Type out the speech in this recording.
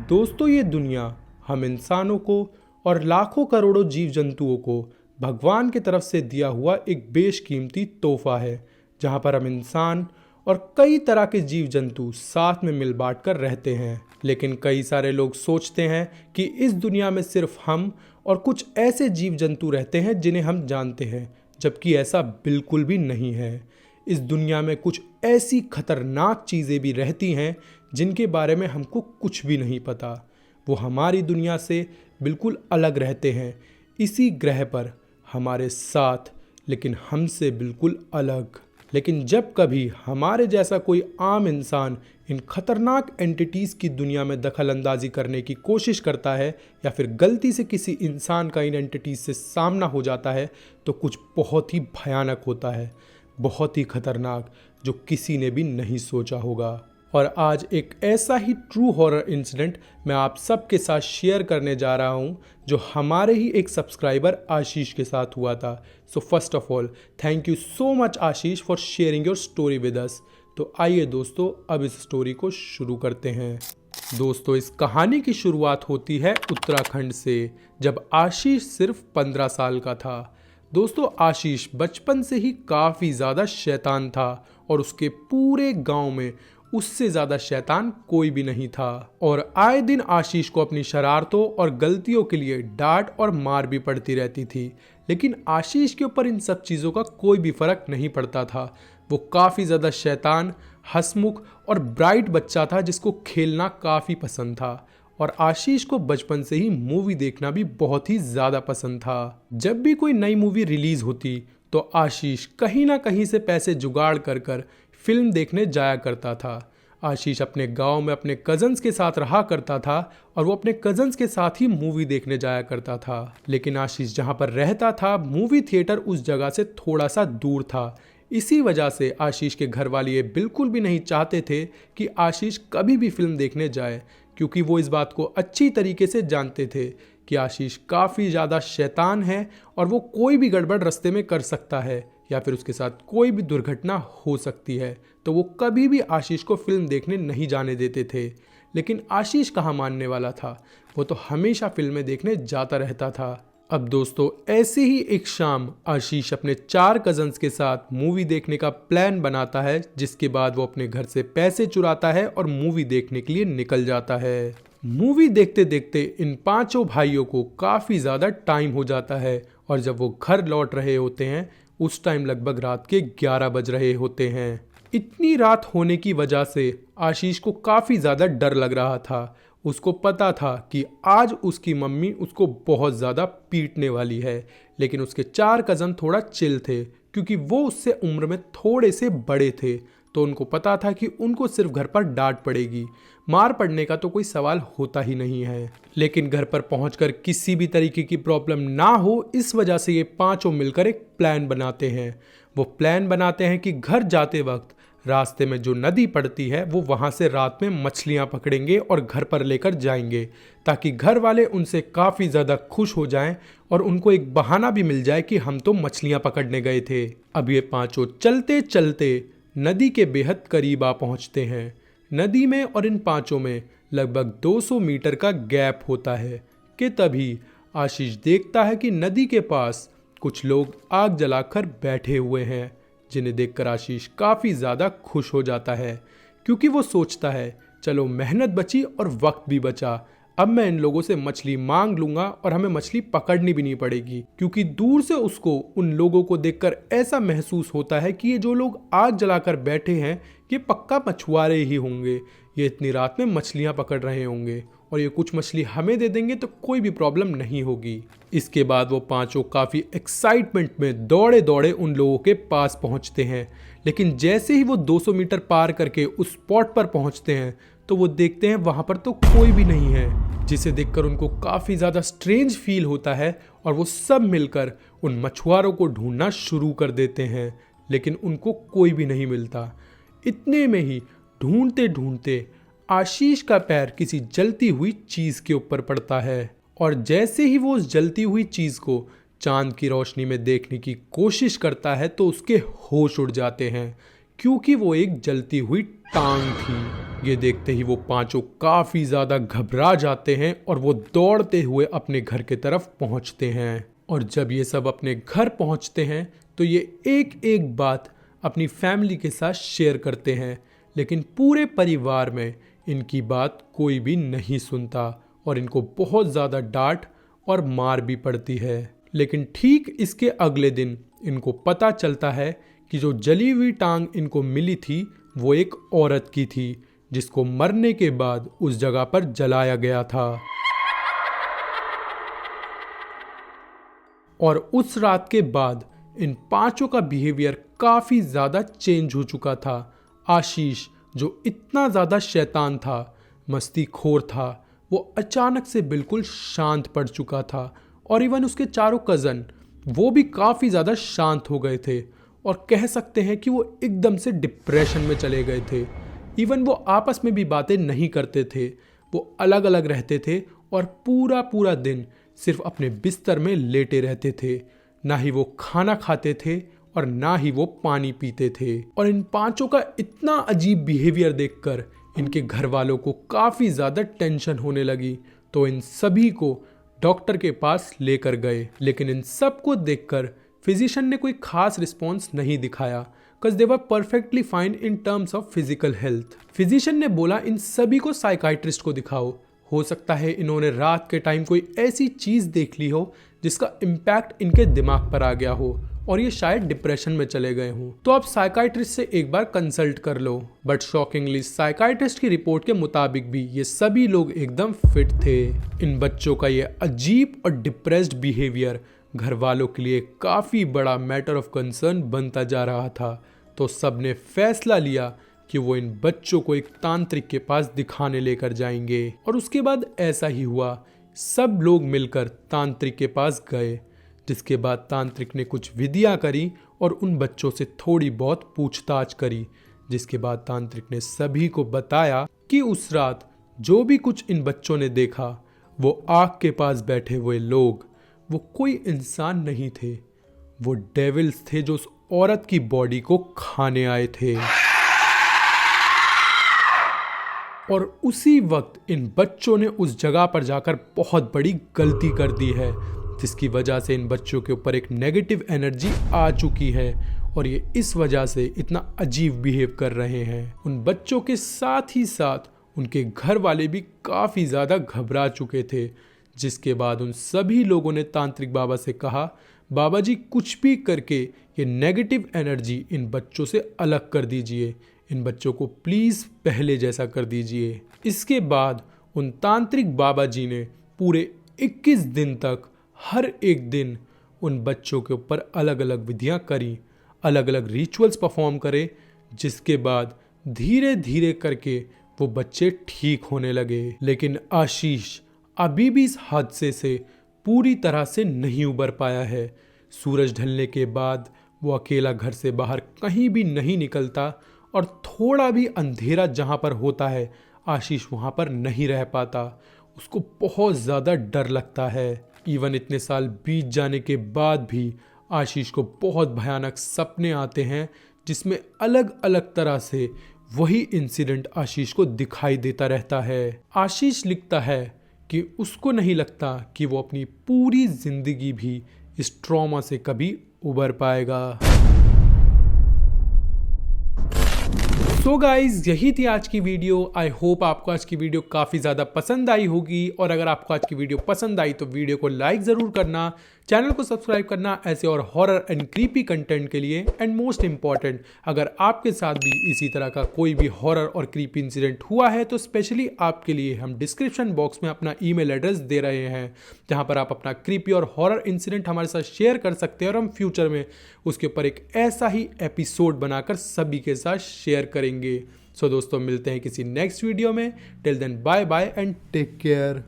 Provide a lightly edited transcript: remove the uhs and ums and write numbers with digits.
दोस्तों, ये दुनिया हम इंसानों को और लाखों करोड़ों जीव जंतुओं को भगवान की तरफ से दिया हुआ एक बेशकीमती तोहफा है, जहाँ पर हम इंसान और कई तरह के जीव जंतु साथ में मिल बांट कर रहते हैं। लेकिन कई सारे लोग सोचते हैं कि इस दुनिया में सिर्फ हम और कुछ ऐसे जीव जंतु रहते हैं जिन्हें हम जानते हैं, जबकि ऐसा बिल्कुल भी नहीं है। इस दुनिया में कुछ ऐसी खतरनाक चीज़ें भी रहती हैं जिनके बारे में हमको कुछ भी नहीं पता। वो हमारी दुनिया से बिल्कुल अलग रहते हैं, इसी ग्रह पर हमारे साथ, लेकिन हमसे बिल्कुल अलग। लेकिन जब कभी हमारे जैसा कोई आम इंसान इन खतरनाक एंटिटीज़ की दुनिया में दखल अंदाजी करने की कोशिश करता है या फिर गलती से किसी इंसान का इन एंटिटीज़ से सामना हो जाता है, तो कुछ बहुत ही भयानक होता है, बहुत ही खतरनाक, जो किसी ने भी नहीं सोचा होगा। और आज एक ऐसा ही ट्रू हॉरर इंसिडेंट मैं आप सबके साथ शेयर करने जा रहा हूँ, जो हमारे ही एक सब्सक्राइबर आशीष के साथ हुआ था। So first of all thank you so much Ashish for sharing your story with us. तो आइए दोस्तों, अब इस स्टोरी को शुरू करते हैं। दोस्तों, इस कहानी की शुरुआत होती है उत्तराखंड से, जब आशीष सिर्फ 15 साल का था। दोस्तों, आशीष बचपन से ही काफ़ी ज़्यादा शैतान था और उसके पूरे गांव में उससे ज़्यादा शैतान कोई भी नहीं था। और आए दिन आशीष को अपनी शरारतों और गलतियों के लिए डांट और मार भी पड़ती रहती थी, लेकिन आशीष के ऊपर इन सब चीज़ों का कोई भी फर्क नहीं पड़ता था। वो काफ़ी ज़्यादा शैतान, हंसमुख और ब्राइट बच्चा था जिसको खेलना काफ़ी पसंद था। और आशीष को बचपन से ही मूवी देखना भी बहुत ही ज़्यादा पसंद था। जब भी कोई नई मूवी रिलीज़ होती तो आशीष कहीं ना कहीं से पैसे जुगाड़ कर फिल्म देखने जाया करता था। आशीष अपने गांव में अपने कज़न्स के साथ रहा करता था और वो अपने कज़न्स के साथ ही मूवी देखने जाया करता था। लेकिन आशीष जहां पर रहता था, मूवी थिएटर उस जगह से थोड़ा सा दूर था। इसी वजह से आशीष के घर वाले ये बिल्कुल भी नहीं चाहते थे कि आशीष कभी भी फिल्म देखने जाए, क्योंकि वो इस बात को अच्छी तरीके से जानते थे कि आशीष काफ़ी ज़्यादा शैतान है और वो कोई भी गड़बड़ रास्ते में कर सकता है या फिर उसके साथ कोई भी दुर्घटना हो सकती है। तो वो कभी भी आशीष को फिल्म देखने नहीं जाने देते थे। लेकिन आशीष कहाँ मानने वाला था, वो तो हमेशा फिल्में देखने जाता रहता था। अब दोस्तों, ऐसे ही एक शाम आशीष अपने 4 कज़न्स के साथ मूवी देखने का प्लान बनाता है, जिसके बाद वो अपने घर से पैसे चुराता है और मूवी देखने के लिए निकल जाता है। मूवी देखते देखते इन 5 भाइयों को काफ़ी ज़्यादा टाइम हो जाता है और जब वो घर लौट रहे होते हैं उस टाइम लगभग रात के 11 बज रहे होते हैं। इतनी रात होने की वजह से आशीष को काफ़ी ज़्यादा डर लग रहा था। उसको पता था कि आज उसकी मम्मी उसको बहुत ज़्यादा पीटने वाली है, लेकिन उसके 4 कज़न थोड़ा चिल थे, क्योंकि वो उससे उम्र में थोड़े से बड़े थे। तो उनको पता था कि उनको सिर्फ घर पर डांट पड़ेगी, मार पड़ने का तो कोई सवाल होता ही नहीं है। लेकिन घर पर पहुंचकर किसी भी तरीके की प्रॉब्लम ना हो, इस वजह से ये 5 मिलकर एक प्लान बनाते हैं। वो प्लान बनाते हैं कि घर जाते वक्त रास्ते में जो नदी पड़ती है वो वहाँ से रात में मछलियाँ पकड़ेंगे और घर पर लेकर जाएंगे, ताकि घर वाले उनसे काफ़ी ज़्यादा खुश हो जाएं और उनको एक बहाना भी मिल जाए कि हम तो मछलियाँ पकड़ने गए थे। अब ये 5 चलते चलते नदी के बेहद करीब आ पहुँचते हैं। नदी में और इन 5 में लगभग 200 मीटर का गैप होता है कि तभी आशीष देखता है कि नदी के पास कुछ लोग आग जलाकर बैठे हुए हैं, जिन्हें देखकर आशीष काफ़ी ज़्यादा खुश हो जाता है, क्योंकि वो सोचता है चलो मेहनत बची और वक्त भी बचा। अब मैं इन लोगों से मछली मांग लूंगा और हमें मछली पकड़नी भी नहीं पड़ेगी, क्योंकि दूर से उसको उन लोगों को देखकर ऐसा महसूस होता है कि ये जो लोग आग जलाकर बैठे हैं ये पक्का मछुआरे ही होंगे। ये इतनी रात में मछलियाँ पकड़ रहे होंगे और ये कुछ मछली हमें दे देंगे तो कोई भी प्रॉब्लम नहीं होगी। इसके बाद वो 5 काफ़ी एक्साइटमेंट में दौड़े दौड़े उन लोगों के पास पहुंचते हैं। लेकिन जैसे ही वो 200 मीटर पार करके उस स्पॉट पर पहुंचते हैं तो वो देखते हैं वहाँ पर तो कोई भी नहीं है, जिसे देखकर उनको काफ़ी ज़्यादा स्ट्रेंज फील होता है और वो सब मिलकर उन मछुआरों को ढूंढना शुरू कर देते हैं, लेकिन उनको कोई भी नहीं मिलता। इतने में ही ढूंढते ढूंढते आशीष का पैर किसी जलती हुई चीज़ के ऊपर पड़ता है और जैसे ही वो उस जलती हुई चीज़ को चांद की रोशनी में देखने की कोशिश करता है तो उसके होश उड़ जाते हैं, क्योंकि वो एक जलती हुई टांग थी। ये देखते ही वो पांचों काफी ज्यादा घबरा जाते हैं और वो दौड़ते हुए अपने घर की तरफ पहुंचते हैं। और जब ये सब अपने घर पहुंचते हैं तो ये एक एक बात अपनी फैमिली के साथ शेयर करते हैं, लेकिन पूरे परिवार में इनकी बात कोई भी नहीं सुनता और इनको बहुत ज़्यादा डांट और मार भी पड़ती है। लेकिन ठीक इसके अगले दिन इनको पता चलता है कि जो जली हुई टांग इनको मिली थी वो एक औरत की थी, जिसको मरने के बाद उस जगह पर जलाया गया था। और उस रात के बाद इन पांचों का बिहेवियर काफ़ी ज़्यादा चेंज हो चुका था। आशीष जो इतना ज़्यादा शैतान था, मस्तीखोर था, वो अचानक से बिल्कुल शांत पड़ चुका था। और इवन उसके चारों कज़न वो भी काफ़ी ज़्यादा शांत हो गए थे और कह सकते हैं कि वो एकदम से डिप्रेशन में चले गए थे। इवन वो आपस में भी बातें नहीं करते थे, वो अलग अलग रहते थे और पूरा पूरा दिन सिर्फ अपने बिस्तर में लेटे रहते थे। ना ही वो खाना खाते थे और ना ही वो पानी पीते थे। और इन पांचों का इतना अजीब बिहेवियर देखकर इनके घर वालों को काफ़ी ज़्यादा टेंशन होने लगी, तो इन सभी को डॉक्टर के पास लेकर गए। लेकिन इन सब को देखकर फिजिशियन ने कोई खास रिस्पॉन्स नहीं दिखाया, because they were perfectly fine in terms of physical health. Physician ने बोला इन सभी को साइकाइट्रिस्ट को दिखाओ, हो सकता है इन्होंने रात के टाइम कोई ऐसी चीज़ देख ली हो जिसका इम्पैक्ट इनके दिमाग पर आ गया हो और ये शायद डिप्रेशन में चले गए हों, तो आप साइकाइट्रिस्ट से एक बार कंसल्ट कर लो। बट शॉकिंगली साइकाइट्रिस्ट की रिपोर्ट के मुताबिक भी ये सभी लोग एकदम फिट थे। इन बच्चों का ये अजीब और डिप्रेस्ड बिहेवियर घर वालों के लिए काफ़ी बड़ा मैटर ऑफ कंसर्न बनता जा रहा था, तो सबने फैसला लिया कि वो इन बच्चों को एक तांत्रिक के पास दिखाने लेकर जाएंगे। और उसके बाद ऐसा ही हुआ, सब लोग मिलकर तांत्रिक के पास गए, जिसके बाद तांत्रिक ने कुछ विधियां करी और उन बच्चों से थोड़ी बहुत पूछताछ करी, जिसके बाद तांत्रिक ने सभी को बताया कि उस रात जो भी कुछ इन बच्चों ने देखा वो आग के पास बैठे हुए लोग, वो कोई इंसान नहीं थे, वो डेविल्स थे जो उस औरत की बॉडी को खाने आए थे। और उसी वक्त इन बच्चों ने उस जगह पर जाकर बहुत बड़ी गलती कर दी है, जिसकी वजह से इन बच्चों के ऊपर एक नेगेटिव एनर्जी आ चुकी है और ये इस वजह से इतना अजीब बिहेव कर रहे हैं। उन बच्चों के साथ ही साथ उनके घर वाले भी काफ़ी ज़्यादा घबरा चुके थे, जिसके बाद उन सभी लोगों ने तांत्रिक बाबा से कहा, बाबा जी कुछ भी करके ये नेगेटिव एनर्जी इन बच्चों से अलग कर दीजिए, इन बच्चों को प्लीज़ पहले जैसा कर दीजिए। इसके बाद उन तांत्रिक बाबा जी ने पूरे 21 दिन तक हर एक दिन उन बच्चों के ऊपर अलग अलग विधियां करी, अलग अलग रिचुअल्स परफॉर्म करे, जिसके बाद धीरे धीरे करके वो बच्चे ठीक होने लगे। लेकिन आशीष अभी भी इस हादसे से पूरी तरह से नहीं उबर पाया है। सूरज ढलने के बाद वो अकेला घर से बाहर कहीं भी नहीं निकलता और थोड़ा भी अंधेरा जहाँ पर होता है आशीष वहाँ पर नहीं रह पाता। उसको बहुत ज़्यादा डर लगता है। इवन इतने साल बीत जाने के बाद भी आशीष को बहुत भयानक सपने आते हैं, जिसमें अलग अलग तरह से वही इंसिडेंट आशीष को दिखाई देता रहता है। आशीष लिखता है कि उसको नहीं लगता कि वो अपनी पूरी जिंदगी भी इस ट्रॉमा से कभी उबर पाएगा। सो गाइज यही थी आज की वीडियो। आई होप आपको आज की वीडियो काफ़ी ज़्यादा पसंद आई होगी, और अगर आपको आज की वीडियो पसंद आई तो वीडियो को लाइक ज़रूर करना, चैनल को सब्सक्राइब करना ऐसे और हॉरर एंड क्रीपी कंटेंट के लिए। एंड मोस्ट इंपॉर्टेंट, अगर आपके साथ भी इसी तरह का कोई भी हॉरर और क्रीपी इंसिडेंट हुआ है तो स्पेशली आपके लिए हम डिस्क्रिप्शन बॉक्स में अपना ईमेल एड्रेस दे रहे हैं, जहां पर आप अपना क्रीपी और हॉरर इंसिडेंट हमारे साथ शेयर कर सकते हैं और हम फ्यूचर में उसके ऊपर एक ऐसा ही एपिसोड बनाकर सभी के साथ शेयर करेंगे। सो दोस्तों, मिलते हैं किसी नेक्स्ट वीडियो में। Till then bye bye and take care.